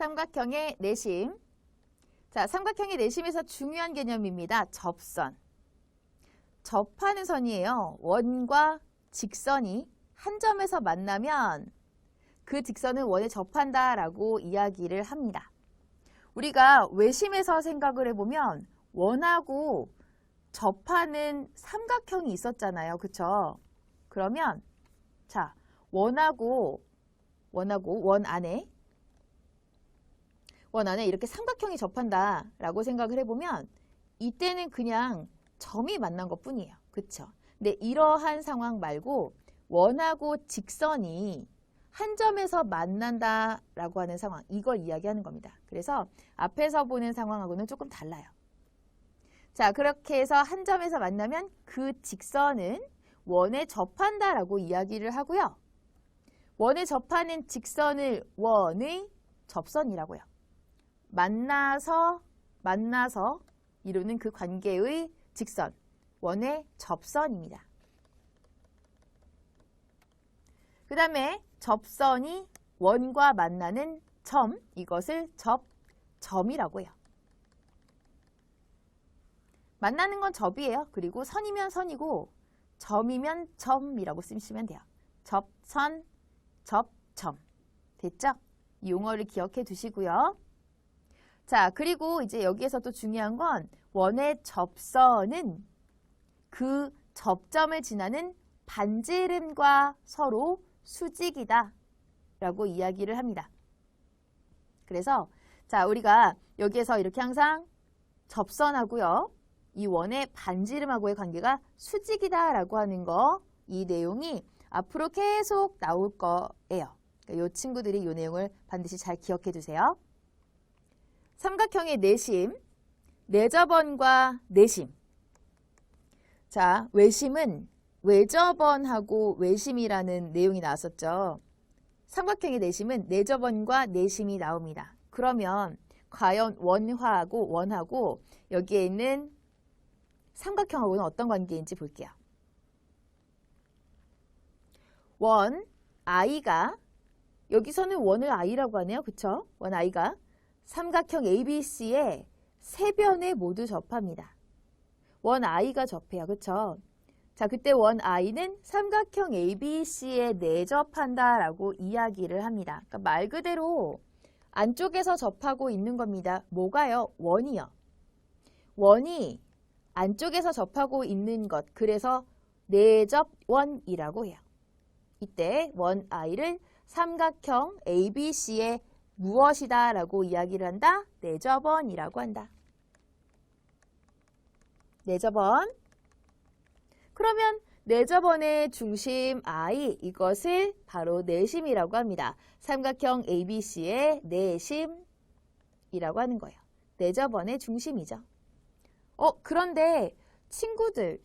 삼각형의 내심. 자, 삼각형의 내심에서 중요한 개념입니다. 접선. 접하는 선이에요. 원과 직선이 한 점에서 만나면 그 직선은 원에 접한다라고 이야기를 합니다. 우리가 외심에서 생각을 해보면 원하고 접하는 삼각형이 있었잖아요. 그쵸? 그러면 자, 원하고 원 안에 이렇게 삼각형이 접한다라고 생각을 해보면 이때는 그냥 점이 만난 것뿐이에요. 그쵸? 근데 이러한 상황 말고 원하고 직선이 한 점에서 만난다라고 하는 상황, 이걸 이야기하는 겁니다. 그래서 앞에서 보는 상황하고는 조금 달라요. 자, 그렇게 해서 한 점에서 만나면 그 직선은 원에 접한다라고 이야기를 하고요. 원에 접하는 직선을 원의 접선이라고요. 만나서 이루는 그 관계의 직선, 원의 접선입니다. 그 다음에 접선이 원과 만나는 점, 이것을 접점이라고 해요. 만나는 건 접이에요. 그리고 선이면 선이고 점이면 점이라고 쓰시면 돼요. 접선, 접점. 됐죠? 이 용어를 기억해 두시고요. 자, 그리고 이제 여기에서 또 중요한 건 원의 접선은 그 접점을 지나는 반지름과 서로 수직이다 라고 이야기를 합니다. 그래서 자, 우리가 여기에서 이렇게 항상 접선하고요. 이 원의 반지름하고의 관계가 수직이다 라고 하는 거, 이 내용이 앞으로 계속 나올 거예요. 그러니까 이 친구들이 이 내용을 반드시 잘 기억해 두세요. 삼각형의 내심, 내접원과 내심. 자, 외심은 외접원하고 외심이라는 내용이 나왔었죠. 삼각형의 내심은 내접원과 내심이 나옵니다. 그러면 과연 원하고 여기에 있는 삼각형하고는 어떤 관계인지 볼게요. 원, i가, 여기서는 원을 i라고 하네요. 그쵸? 원 i가 삼각형 ABC의 세 변에 모두 접합니다. 원 i가 접해요. 그쵸? 자, 그때 원 i는 삼각형 ABC에 내접한다라고 이야기를 합니다. 그러니까 말 그대로 안쪽에서 접하고 있는 겁니다. 뭐가요? 원이요. 원이 안쪽에서 접하고 있는 것, 그래서 내접원이라고 해요. 이때 원 i를 삼각형 ABC의 무엇이다 라고 이야기를 한다? 내접원이라고 한다. 내접원. 그러면 내접원의 중심 I, 이것을 바로 내심이라고 합니다. 삼각형 ABC의 내심이라고 하는 거예요. 내접원의 중심이죠. 그런데 친구들,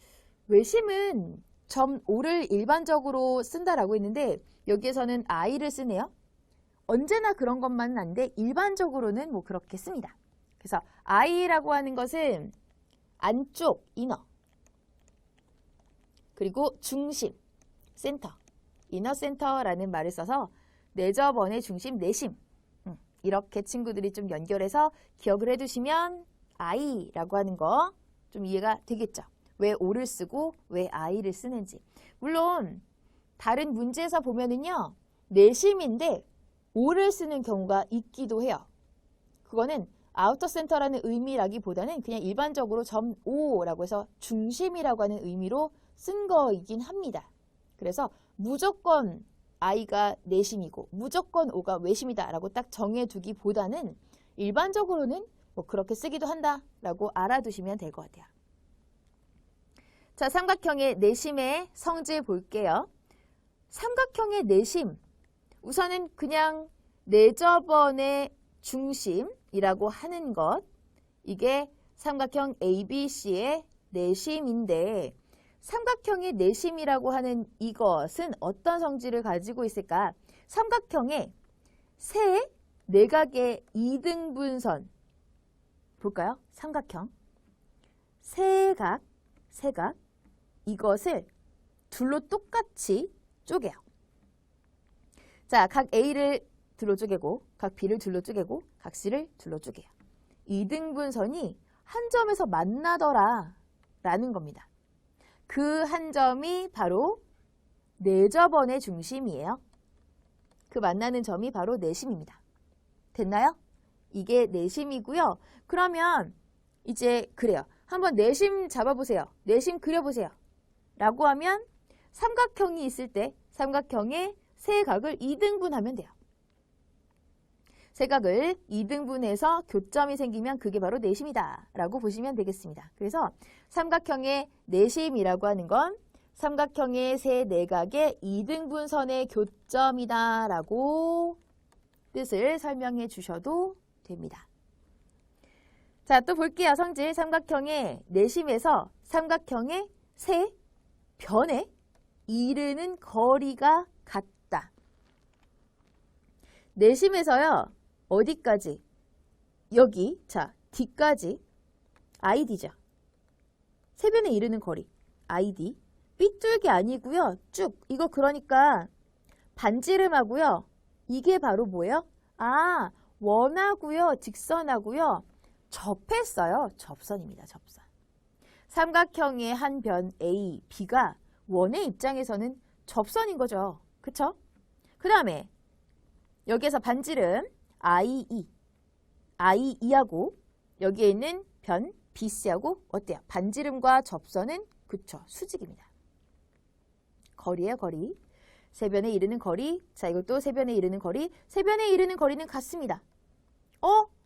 외심은 점 O를 일반적으로 쓴다라고 했는데 여기에서는 I를 쓰네요. 언제나 그런 것만은 아닌데 일반적으로는 뭐 그렇게 씁니다. 그래서 I라고 하는 것은 안쪽, 이너, 그리고 중심, 센터, 이너 센터라는 말을 써서 내접원의 중심, 내심. 이렇게 친구들이 좀 연결해서 기억을 해두시면 I라고 하는 거 좀 이해가 되겠죠? 왜 O를 쓰고 왜 I를 쓰는지. 물론 다른 문제에서 보면은요. 내심인데 O를 쓰는 경우가 있기도 해요. 그거는 아우터 센터라는 의미라기보다는 그냥 일반적으로 점 O라고 해서 중심이라고 하는 의미로 쓴 거이긴 합니다. 그래서 무조건 I가 내심이고 무조건 O가 외심이다 라고 딱 정해두기보다는 일반적으로는 뭐 그렇게 쓰기도 한다라고 알아두시면 될 것 같아요. 자, 삼각형의 내심의 성질 볼게요. 삼각형의 내심, 우선은 그냥 내접원의 중심이라고 하는 것, 이게 삼각형 ABC의 내심인데 삼각형의 내심이라고 하는 이것은 어떤 성질을 가지고 있을까? 삼각형의 세 내각의 이등분선 볼까요? 삼각형 세각 이것을 둘로 똑같이 쪼개요. 자, 각 A를 둘로 쪼개고 각 B를 둘로 쪼개고 각 C를 둘로 쪼개요. 이등분선이 한 점에서 만나더라 라는 겁니다. 그 한 점이 바로 내접원의 중심이에요. 그 만나는 점이 바로 내심입니다. 됐나요? 이게 내심이고요. 그러면 이제 그래요. 한번 내심 잡아보세요. 내심 그려보세요. 라고 하면 삼각형이 있을 때 삼각형의 세 각을 2등분하면 돼요. 세 각을 2등분해서 교점이 생기면 그게 바로 내심이다 라고 보시면 되겠습니다. 그래서 삼각형의 내심이라고 하는 건 삼각형의 세 내각의 2등분선의 교점이다 라고 뜻을 설명해 주셔도 됩니다. 자, 또 볼게요. 성질 삼각형의 내심에서 삼각형의 세 변에 이르는 거리가 같다. 내심에서요. 어디까지? 여기, 자, D까지 ID죠. 세 변에 이르는 거리, ID. 삐뚤게 아니고요. 쭉, 이거 그러니까 반지름하고요. 이게 바로 뭐예요? 아, 원하고요. 직선하고요. 접했어요. 접선입니다. 접선. 삼각형의 한 변 A, B가 원의 입장에서는 접선인 거죠. 그쵸? 그 다음에 여기에서 반지름 IE하고 여기에 있는 변 BC하고 어때요? 반지름과 접선은 그쵸. 수직입니다. 거리예요. 거리. 세 변에 이르는 거리. 자, 이것도 세 변에 이르는 거리. 세 변에 이르는 거리는 같습니다.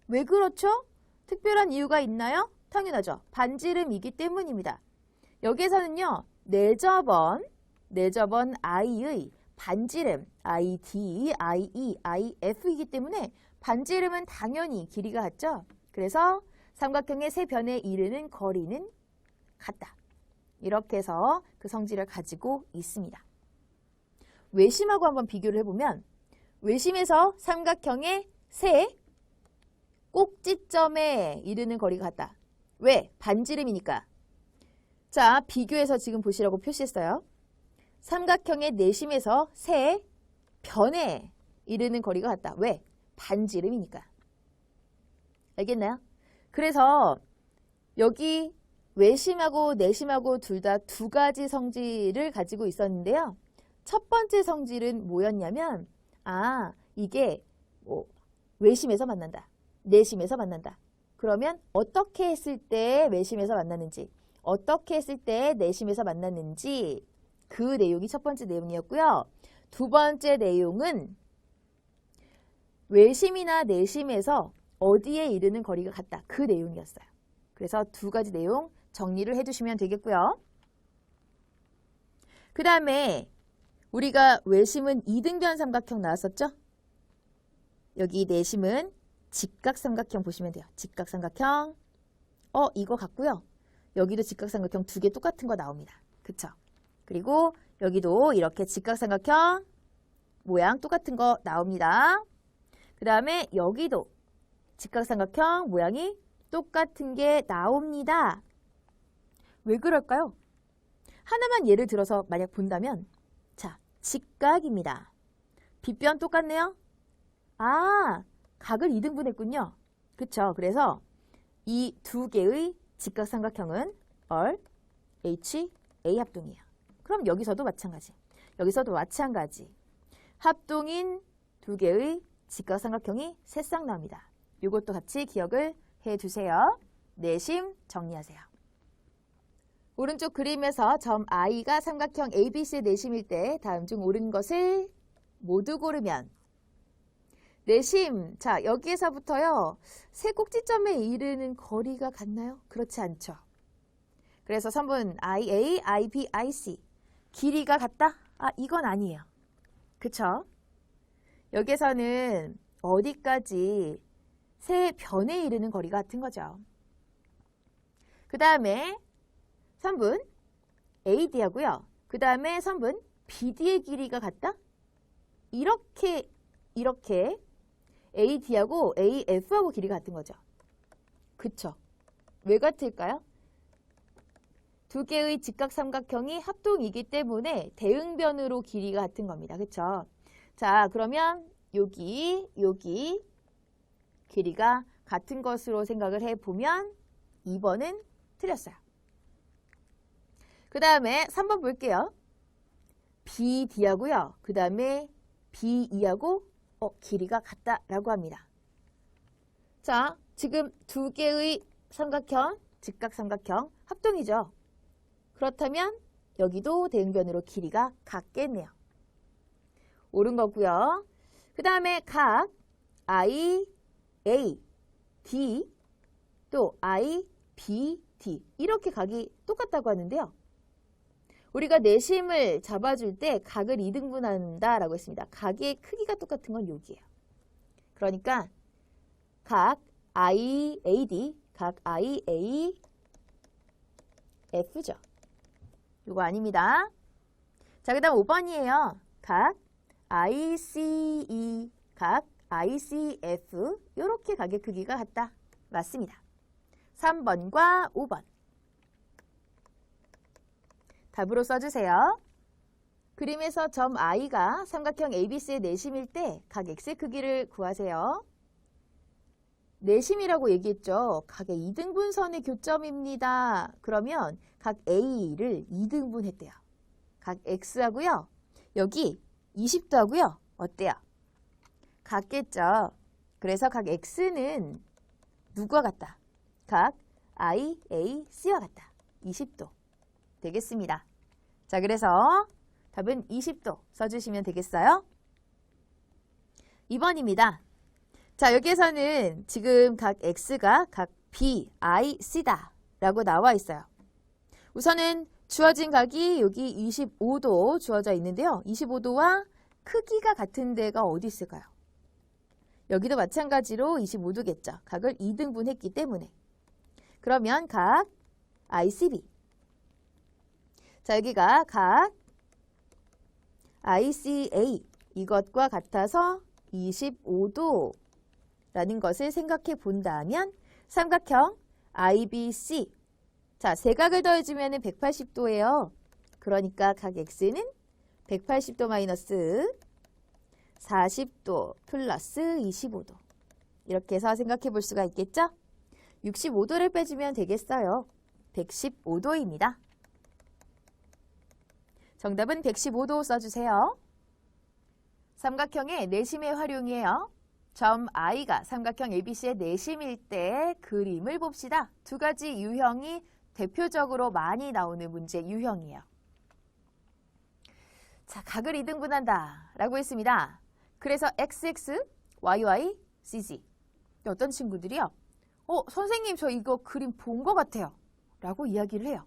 왜 그렇죠? 특별한 이유가 있나요? 당연하죠. 반지름이기 때문입니다. 여기에서는요. 내접원 I의 반지름 ID, IE, IF이기 때문에 반지름은 당연히 길이가 같죠. 그래서 삼각형의 세 변에 이르는 거리는 같다. 이렇게 해서 그 성질을 가지고 있습니다. 외심하고 한번 비교를 해보면 외심에서 삼각형의 세 꼭지점에 이르는 거리가 같다. 왜? 반지름이니까. 자, 비교해서 지금 보시라고 표시했어요. 삼각형의 내심에서 세 변에 이르는 거리가 같다. 왜? 반지름이니까. 알겠나요? 그래서 여기 외심하고 내심하고 둘 다 두 가지 성질을 가지고 있었는데요. 첫 번째 성질은 뭐였냐면 이게 외심에서 만난다. 내심에서 만난다. 그러면 어떻게 했을 때 외심에서 만나는지 어떻게 했을 때 내심에서 만났는지 그 내용이 첫 번째 내용이었고요. 두 번째 내용은 외심이나 내심에서 어디에 이르는 거리가 같다. 그 내용이었어요. 그래서 두 가지 내용 정리를 해주시면 되겠고요. 그 다음에 우리가 외심은 이등변 삼각형 나왔었죠? 여기 내심은 직각삼각형 보시면 돼요. 직각삼각형. 이거 같고요. 여기도 직각삼각형 두 개 똑같은 거 나옵니다. 그쵸? 그리고 여기도 이렇게 직각삼각형 모양 똑같은 거 나옵니다. 그 다음에 여기도 직각삼각형 모양이 똑같은 게 나옵니다. 왜 그럴까요? 하나만 예를 들어서 만약 본다면 자, 직각입니다. 빗변 똑같네요. 각을 2등분했군요. 그쵸? 그래서 이 두 개의 직각삼각형은 얼, H, A 합동이에요. 그럼 여기서도 마찬가지. 여기서도 마찬가지. 합동인 두 개의 직각삼각형이 세 쌍 나옵니다. 이것도 같이 기억을 해두세요. 내심 정리하세요. 오른쪽 그림에서 점 I가 삼각형 ABC의 내심일 때 다음 중 옳은 것을 모두 고르면 내심, 자 여기에서부터요. 세 꼭지점에 이르는 거리가 같나요? 그렇지 않죠. 그래서 3번 IA, IB, IC 길이가 같다? 이건 아니에요. 그쵸? 여기에서는 어디까지 세 변에 이르는 거리가 같은 거죠. 그 다음에 3분 AD하고요. 그 다음에 3분 BD의 길이가 같다? 이렇게 AD하고 AF하고 길이가 같은 거죠. 그쵸? 왜 같을까요? 두 개의 직각삼각형이 합동이기 때문에 대응변으로 길이가 같은 겁니다. 그쵸? 자, 그러면 여기 길이가 같은 것으로 생각을 해보면 2번은 틀렸어요. 그 다음에 3번 볼게요. BD하고요. 그 다음에 BE하고 길이가 같다라고 합니다. 자, 지금 두 개의 삼각형, 직각삼각형 합동이죠. 그렇다면 여기도 대응변으로 길이가 같겠네요. 옳은 거고요. 그 다음에 각 I, A, D 또 I, B, D 이렇게 각이 똑같다고 하는데요. 우리가 내심을 잡아줄 때 각을 2등분한다 라고 했습니다. 각의 크기가 똑같은 건 여기예요. 그러니까 각 IAD, 각 IAF죠. 이거 아닙니다. 자, 그 다음 5번이에요. 각 ICE, 각 ICF 이렇게 각의 크기가 같다. 맞습니다. 3번과 5번. 답으로 써주세요. 그림에서 점 I가 삼각형 ABC의 내심일 때 각 X의 크기를 구하세요. 내심이라고 얘기했죠. 각의 2등분선의 교점입니다. 그러면 각 A를 2등분 했대요. 각 X하고요. 여기 20도 하고요. 어때요? 같겠죠. 그래서 각 X는 누구와 같다? 각 IAC와 같다. 20도. 되겠습니다. 자, 그래서 답은 20도 써주시면 되겠어요. 2번입니다. 자, 여기에서는 지금 각 X가 각 B, I, C다 라고 나와 있어요. 우선은 주어진 각이 여기 25도 주어져 있는데요. 25도와 크기가 같은 데가 어디 있을까요? 여기도 마찬가지로 25도겠죠. 각을 2등분 했기 때문에. 그러면 각 ICB. 자, 여기가 각 ICA 이것과 같아서 25도라는 것을 생각해 본다면 삼각형 IBC 자, 세 각을 더해주면 180도예요. 그러니까 각 X는 180도 마이너스 40도 플러스 25도 이렇게 해서 생각해 볼 수가 있겠죠? 65도를 빼주면 되겠어요. 115도입니다. 정답은 115도 써주세요. 삼각형의 내심의 활용이에요. 점 I가 삼각형 ABC의 내심일 때 그림을 봅시다. 두 가지 유형이 대표적으로 많이 나오는 문제 유형이에요. 자, 각을 2등분한다 라고 했습니다. 그래서 XX, YY, CZ 어떤 친구들이요? 선생님 저 이거 그림 본 것 같아요 라고 이야기를 해요.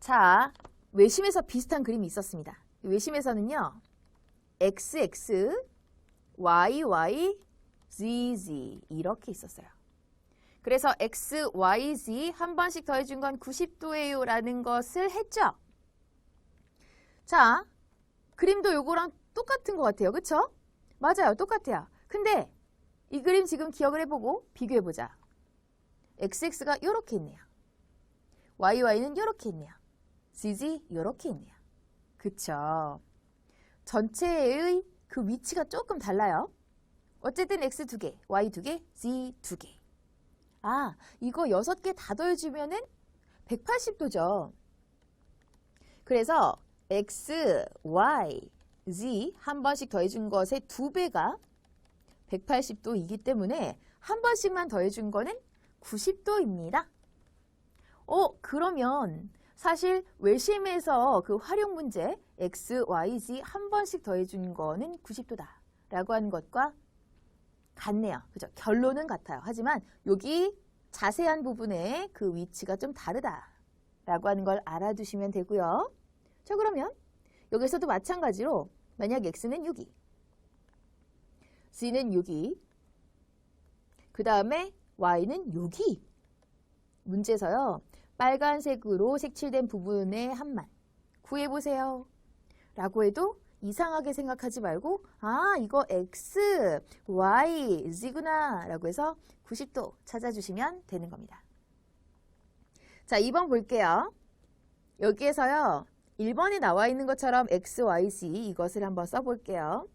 자, 외심에서 비슷한 그림이 있었습니다. 외심에서는요. XX, YY, ZZ 이렇게 있었어요. 그래서 X, Y, Z 한 번씩 더해준 건 90도예요 라는 것을 했죠. 자, 그림도 요거랑 똑같은 것 같아요. 그쵸? 맞아요. 똑같아요. 근데 이 그림 지금 기억을 해보고 비교해보자. XX가 요렇게 있네요. YY는 요렇게 있네요. ZZ 요렇게 있네요. 그쵸? 전체의 그 위치가 조금 달라요. 어쨌든 X 2개, Y 2개, Z 2개. 아, 이거 6개 다 더해주면은 180도죠. 그래서 X, Y, Z 한 번씩 더해준 것의 2배가 180도이기 때문에 한 번씩만 더해준 거는 90도입니다. 그러면 사실 외심에서 그 활용 문제 X, Y, Z 한 번씩 더해준 거는 90도다 라고 하는 것과 같네요. 그죠? 결론은 같아요. 하지만 여기 자세한 부분에 그 위치가 좀 다르다 라고 하는 걸 알아두시면 되고요. 자, 그러면 여기서도 마찬가지로 만약 X는 6이, Z는 6이, 그 다음에 Y는 6이 문제에서요. 빨간색으로 색칠된 부분의 합만 구해보세요 라고 해도 이상하게 생각하지 말고 이거 X, Y, Z구나 라고 해서 90도 찾아주시면 되는 겁니다. 자, 2번 볼게요. 여기에서요. 1번에 나와 있는 것처럼 X, Y, Z 이것을 한번 써볼게요.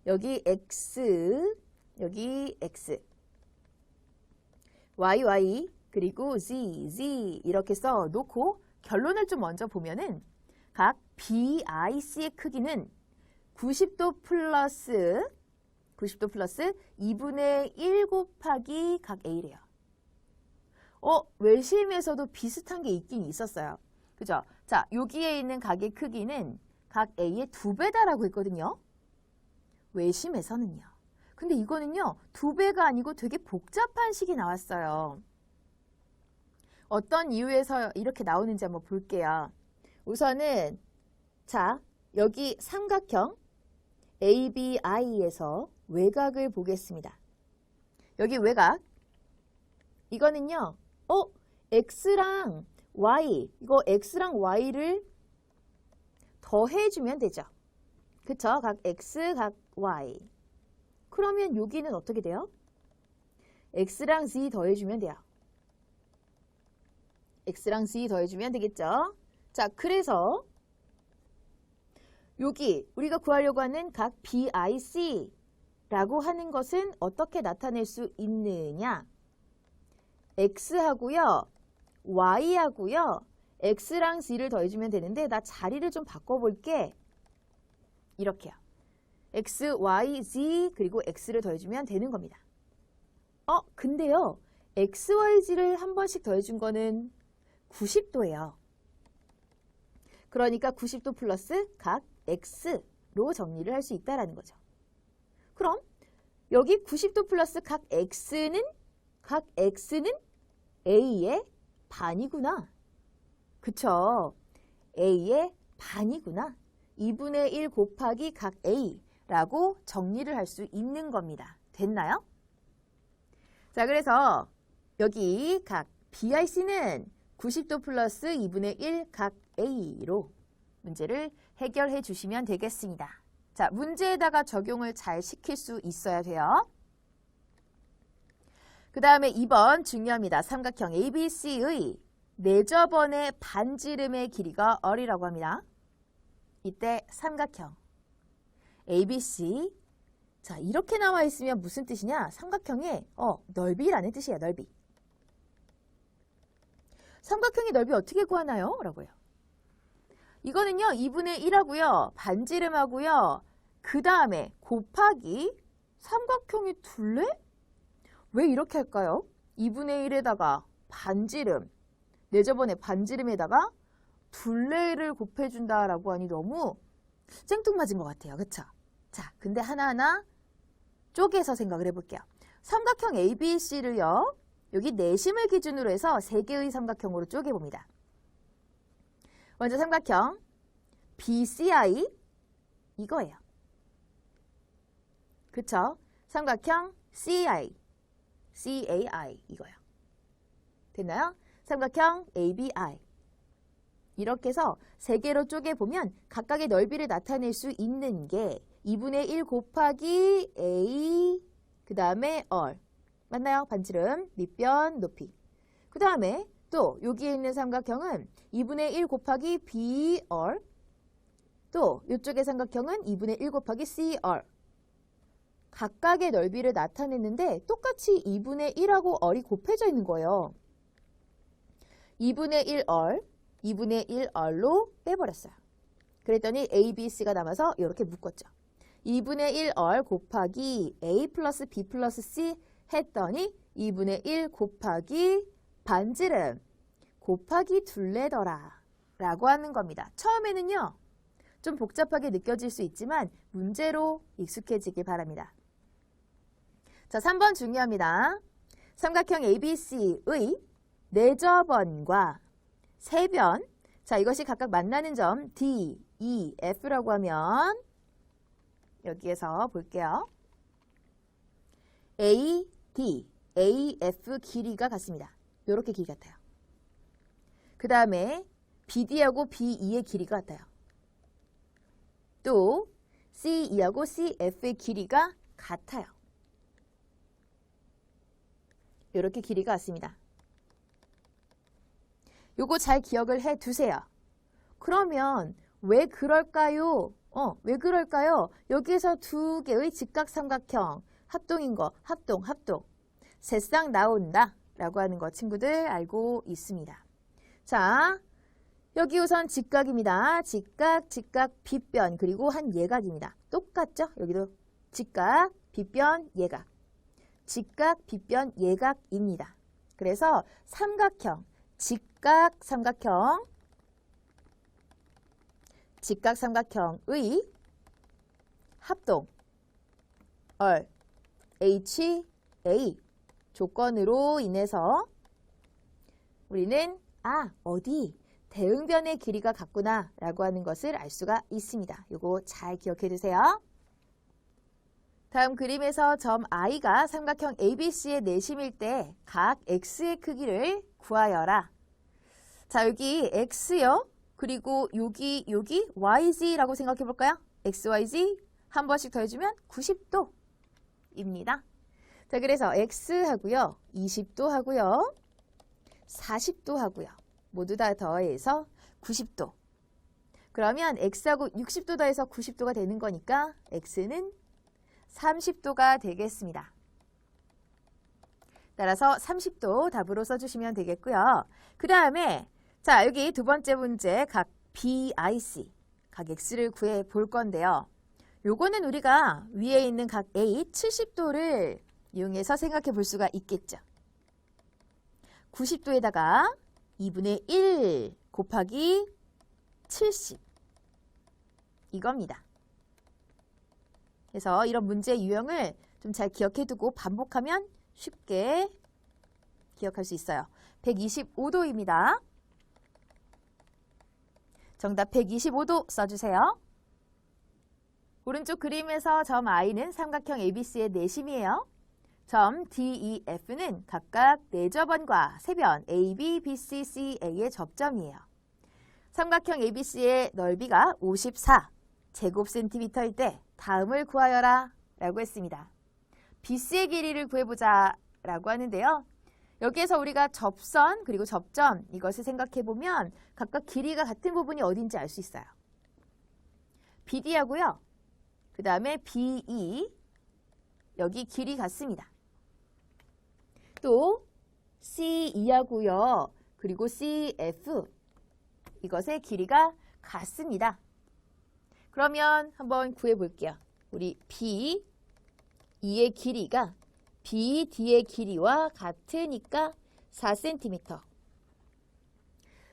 여기 x, 여기 x, y, 그리고 z 이렇게 써놓고 결론을 좀 먼저 보면은 각 BIC의 크기는 90도 플러스 2분의 1 곱하기 각 A래요. 외심에서도 비슷한 게 있긴 있었어요. 그죠? 자, 여기에 있는 각의 크기는 각 A의 2배다라고 했거든요. 외심에서는요. 근데 이거는요, 2배가 아니고 되게 복잡한 식이 나왔어요. 어떤 이유에서 이렇게 나오는지 한번 볼게요. 우선은 자, 여기 삼각형 ABI에서 외곽을 보겠습니다. 여기 외곽 이거는요. X랑 Y 이거 X랑 Y를 더해주면 되죠. 그쵸? 각 X, 각 Y. 그러면 여기는 어떻게 돼요? X랑 Z 더해주면 돼요. X랑 Z 더해주면 되겠죠? 자, 그래서 여기 우리가 구하려고 하는 각 BIC라고 하는 것은 어떻게 나타낼 수 있느냐? X하고요, Y하고요, X랑 Z를 더해주면 되는데 나 자리를 좀 바꿔볼게. 이렇게요. X, Y, Z 그리고 X를 더해주면 되는 겁니다. 근데요. X, Y, Z를 한 번씩 더해준 거는 90도예요. 그러니까 90도 플러스 각 X로 정리를 할 수 있다는 거죠. 그럼 여기 90도 플러스 각 X는 A의 반이구나. 그쵸? A의 반이구나. 2분의 1 곱하기 각 A라고 정리를 할 수 있는 겁니다. 됐나요? 자, 그래서 여기 각 BIC는 90도 플러스 2분의 1 각 A로 문제를 해결해 주시면 되겠습니다. 자, 문제에다가 적용을 잘 시킬 수 있어야 돼요. 그 다음에 2번 중요합니다. 삼각형 ABC의 내저번의 반지름의 길이가 얼이라고 합니다. 이때 삼각형 ABC 자, 이렇게 나와 있으면 무슨 뜻이냐? 삼각형의 넓이라는 뜻이에요. 넓이. 삼각형의 넓이 어떻게 구하나요? 라고요. 이거는요. 2분의 1하고요. 반지름하고요. 그 다음에 곱하기 삼각형의 둘레? 왜 이렇게 할까요? 2분의 1에다가 반지름, 내저번의 반지름에다가 둘레를 곱해준다라고 하니 너무 생뚱맞은 것 같아요. 그쵸? 자, 근데 하나하나 쪼개서 생각을 해볼게요. 삼각형 ABC를요. 여기 내심을 기준으로 해서 3개의 삼각형으로 쪼개봅니다. 먼저 삼각형 BCI 이거예요. 그쵸? 삼각형 CAI 이거요. 됐나요? 삼각형 ABI 이렇게 해서 3개로 쪼개보면 각각의 넓이를 나타낼 수 있는 게 2분의 1 곱하기 A 그 다음에 얼 맞나요? 반지름, 밑변, 높이 그 다음에 또 여기에 있는 삼각형은 2분의 1 곱하기 BR 또 이쪽의 삼각형은 2분의 1 곱하기 CR 각각의 넓이를 나타냈는데 똑같이 2분의 1하고 얼이 곱해져 있는 거예요. 2분의 1얼, 2분의 1얼로 빼버렸어요. 그랬더니 A, B, C가 남아서 이렇게 묶었죠. 2분의 1얼 곱하기 A 플러스 B 플러스 C 했더니 2분의 1 곱하기 반지름 곱하기 둘레더라 라고 하는 겁니다. 처음에는요. 좀 복잡하게 느껴질 수 있지만 문제로 익숙해지길 바랍니다. 자, 3번 중요합니다. 삼각형 ABC의 내저번과 세변 자, 이것이 각각 만나는 점 D, E, F라고 하면 여기에서 볼게요. A, D, A, F 길이가 같습니다. 이렇게 길이 같아요. 그 다음에 BD하고 BE의 길이가 같아요. 또 CE하고 CF의 길이가 같아요. 이렇게 길이가 같습니다. 요거 잘 기억을 해 두세요. 그러면 왜 그럴까요? 왜 그럴까요? 여기에서 두 개의 직각삼각형, 합동인 거, 합동. 새싹 나온다 라고 하는 거 친구들 알고 있습니다. 자, 여기 우선 직각입니다. 직각, 빗변, 그리고 한 예각입니다. 똑같죠? 여기도 직각, 빗변, 예각. 직각, 빗변, 예각입니다. 그래서 삼각형, 직각삼각형의 합동, HA 조건으로 인해서 우리는 어디 대응변의 길이가 같구나 라고 하는 것을 알 수가 있습니다. 요거 잘 기억해 두세요. 다음 그림에서 점 I가 삼각형 ABC의 내심일 때 각 X의 크기를 구하여라. 자, 여기 X요. 그리고 여기 YZ라고 생각해 볼까요? XYZ 한 번씩 더해주면 90도입니다. 자, 그래서 X하고요. 20도 하고요. 40도 하고요. 모두 다 더해서 90도. 그러면 X하고 60도 더해서 90도가 되는 거니까 X는 30도가 되겠습니다. 따라서 30도 답으로 써주시면 되겠고요. 그 다음에 자, 여기 두 번째 문제 각 BIC, 각 X를 구해 볼 건데요. 요거는 우리가 위에 있는 각 A 70도를 이용해서 생각해 볼 수가 있겠죠. 90도에다가 2분의 1 곱하기 70 이겁니다. 그래서 이런 문제 유형을 좀 잘 기억해 두고 반복하면 쉽게 기억할 수 있어요. 125도입니다. 정답 125도 써주세요. 오른쪽 그림에서 점 I는 삼각형 ABC의 내심이에요. 점 DEF는 각각 내저번과 세변 AB, BC, CA의 접점이에요. 삼각형 ABC의 넓이가 54 제곱센티미터일 때 다음을 구하여라 라고 했습니다. BC의 길이를 구해보자 라고 하는데요. 여기에서 우리가 접선 그리고 접점 이것을 생각해 보면 각각 길이가 같은 부분이 어딘지 알 수 있어요. BD하고요. 그 다음에 BE 여기 길이 같습니다. 또 CE하고요. 그리고 CF 이것의 길이가 같습니다. 그러면 한번 구해 볼게요. 우리 BE의 길이가 BD의 길이와 같으니까 4cm.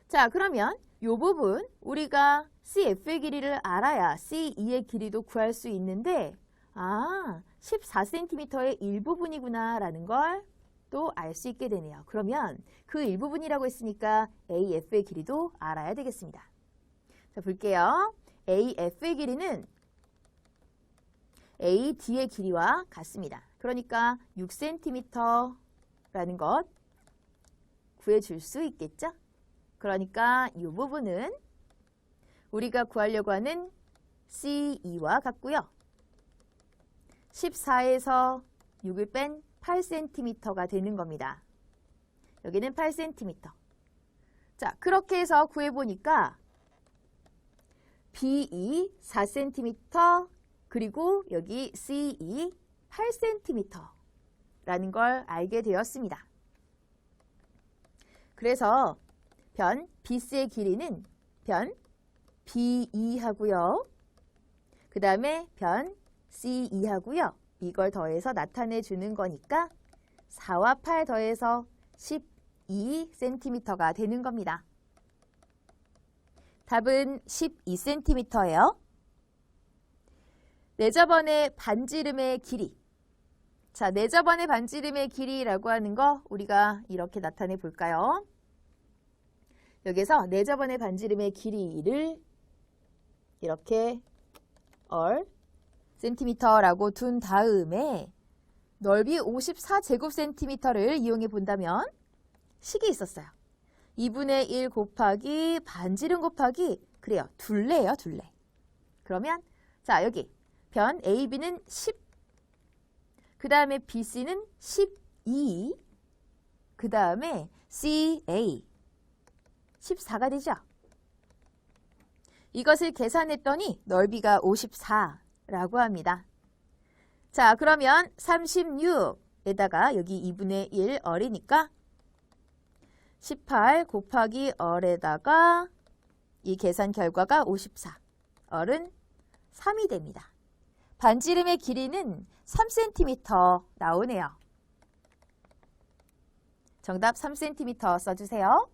자, 그러면 이 부분 우리가 CF의 길이를 알아야 CE의 길이도 구할 수 있는데 14cm의 일부분이구나 라는 걸 또 알 수 있게 되네요. 그러면 그 일부분이라고 했으니까 AF의 길이도 알아야 되겠습니다. 자, 볼게요. AF의 길이는 AD의 길이와 같습니다. 그러니까 6cm라는 것 구해줄 수 있겠죠? 그러니까 이 부분은 우리가 구하려고 하는 CE와 같고요. 14에서 6을 뺀 8cm가 되는 겁니다. 여기는 8cm. 자, 그렇게 해서 구해보니까 BE 4cm 그리고 여기 CE 8cm라는 걸 알게 되었습니다. 그래서 변 BC의 길이는 변 BE 하고요. 그 다음에 변 CE 하고요. 이걸 더해서 나타내 주는 거니까 4와 8 더해서 12cm가 되는 겁니다. 답은 12cm예요. 내저번의 반지름의 길이. 자, 내저번의 반지름의 길이라고 하는 거 우리가 이렇게 나타내 볼까요? 여기서 내저번의 반지름의 길이를 이렇게 cm라고 둔 다음에 넓이 54제곱cm를 이용해 본다면 식이 있었어요. 2분의 1 곱하기 반지름 곱하기 그래요. 둘레예요. 둘레. 그러면 자, 여기 변 AB는 10, 그 다음에 BC는 12, 그 다음에 CA 14가 되죠. 이것을 계산했더니 넓이가 54라고 합니다. 자, 그러면 36에다가 여기 2분의 1 얼이니까 18 곱하기 얼에다가 이 계산 결과가 54. 얼은 3이 됩니다. 반지름의 길이는 3cm 나오네요. 정답 3cm 써주세요.